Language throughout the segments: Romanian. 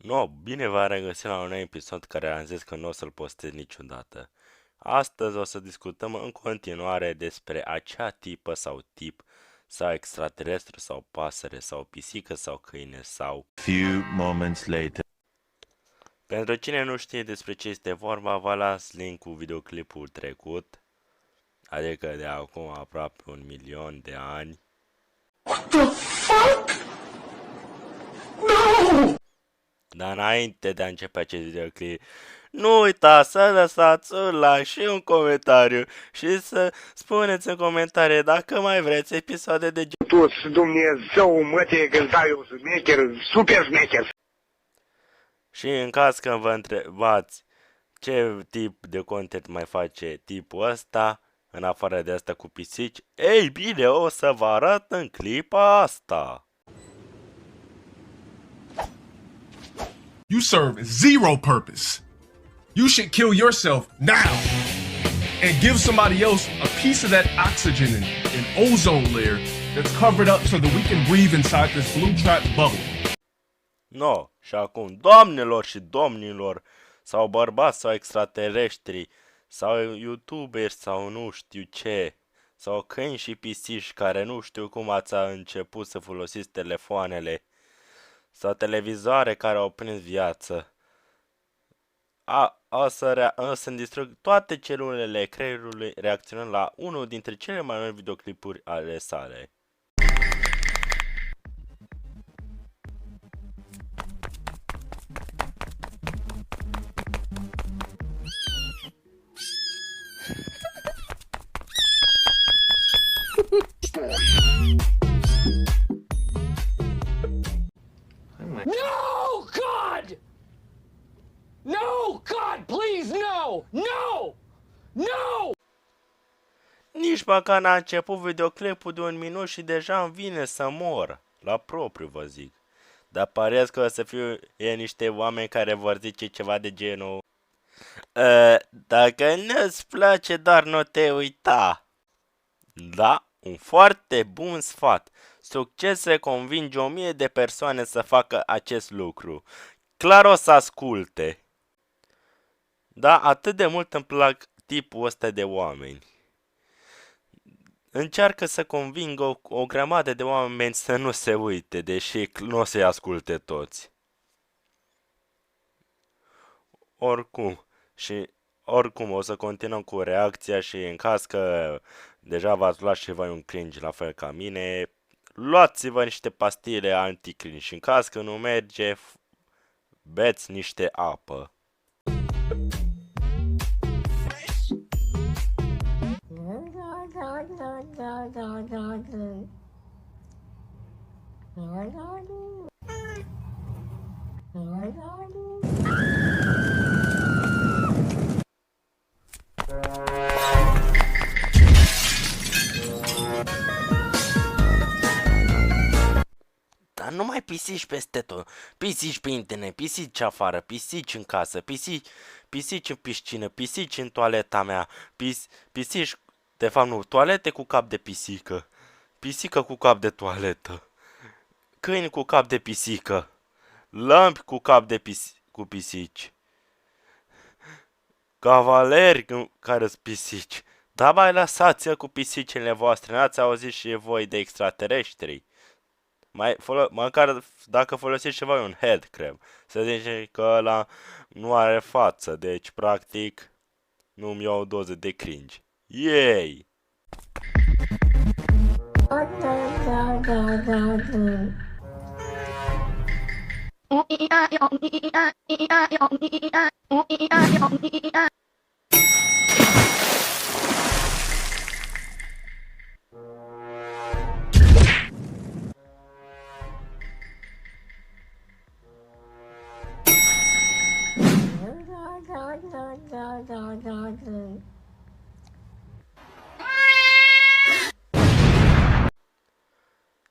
No, bine v-am regăsit la un nou episod care am zis că nu o să-l postez niciodată. Astăzi o să discutăm în continuare despre acea tipă sau tip, sau extraterestru sau pasăre, sau pisică sau câine, sau... Few moments later. Pentru cine nu știe despre ce este vorba, vă las link cu videoclipul trecut, adică de acum aproape 1.000.000 de ani. What the fuck? No! Dar înainte de a începe acest videoclip, nu uitați să lăsați un like și un comentariu și să spuneți în comentarii dacă mai vreți episoade de Tu, Dumnezeu, măte, că-ți dau eu șmecher, super șmecher. Și în caz că vă întrebați ce tip de content mai face tipul ăsta, în afară de asta cu pisici, ei bine, o să vă arăt în clipa asta. You serve zero purpose. You should kill yourself now and give somebody else a piece of that oxygen and ozone layer that's covered up so that we can breathe inside this blue trap bubble. No, și acum, doamnelor și domnilor, sau bărbați sau extraterestri, sau youtuberi sau nu știu ce, sau câini și pisici care nu știu cum ați început să folosiți telefoanele, sau televizoare care au prins viață. O să-mi distrug toate celulele creierului reacționând la unul dintre cele mai noi videoclipuri ale sale. No, God! No, God, please, no! No! No! Nici măcar n-a început videoclipul de 1 minut și deja îmi vine să mor. La propriu vă zic. Dar parez că o să fie niște oameni care vor zice ceva de genul dacă nu-ți place, doar nu te uita. Da, un foarte bun sfat. Succes să convingi 1000 de persoane să facă acest lucru. Clar o să asculte. Da, atât de mult îmi plac tipul ăsta de oameni. Încearcă să convingă o grămadă de oameni să nu se uite, deși nu o să-i asculte toți. Oricum o să continuăm cu reacția și în caz că deja v-ați luat și voi un cringe la fel ca mine, luați-vă niște pastile anti-cringe și în caz că nu merge, beți niște apă. Dar nu mai pisici peste tot. Pisici pe internet, pisici afară, pisici în casă, pisici în piscină, pisici în toaleta mea, pisici, de fapt nu, toalete cu cap de pisică, pisică cu cap de toaletă, câini cu cap de pisică, lămpi cu cap de cu pisici, cavaleri care sunt pisici. Dar mai lăsați-l cu pisicile voastre, n-ați auzit și voi de extraterestri? Măcar dacă folosiți ceva un head crab, să zice că ăla nu are față, deci practic nu-mi iau o doză de cringe. Yay!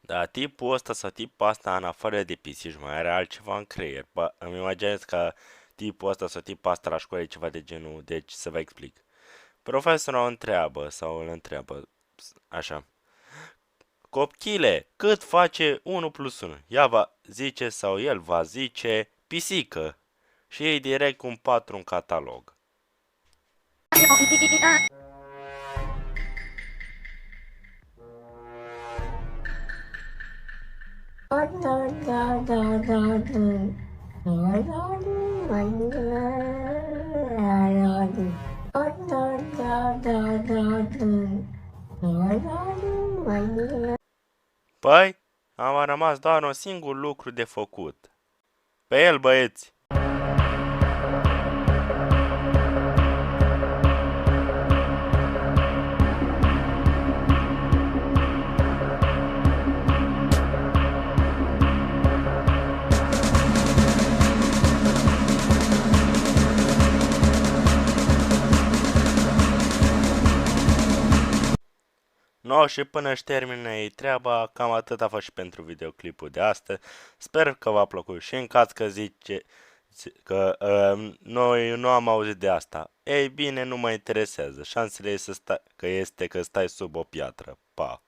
Da, tipul ăsta sau tipul asta, în afară de pisici, mai are altceva în creier. Bă, îmi imaginez că tipul ăsta sau tipul asta la școală e ceva de genul, deci să vă explic. Profesorul o întreabă sau îl întreabă, așa. Copchile, cât face 1 plus 1? Ea va zice sau el va zice pisică și iei direct un 4 în catalog. Păi, am rămas doar un singur lucru de făcut. Pe el, băieți! No, și până își termină ei treaba, cam atât a fost și pentru videoclipul de astăzi. Sper că v-a plăcut și în caz că zice că noi nu am auzit de asta. Ei bine, nu mă interesează. Șansele este că stai sub o piatră. Pa!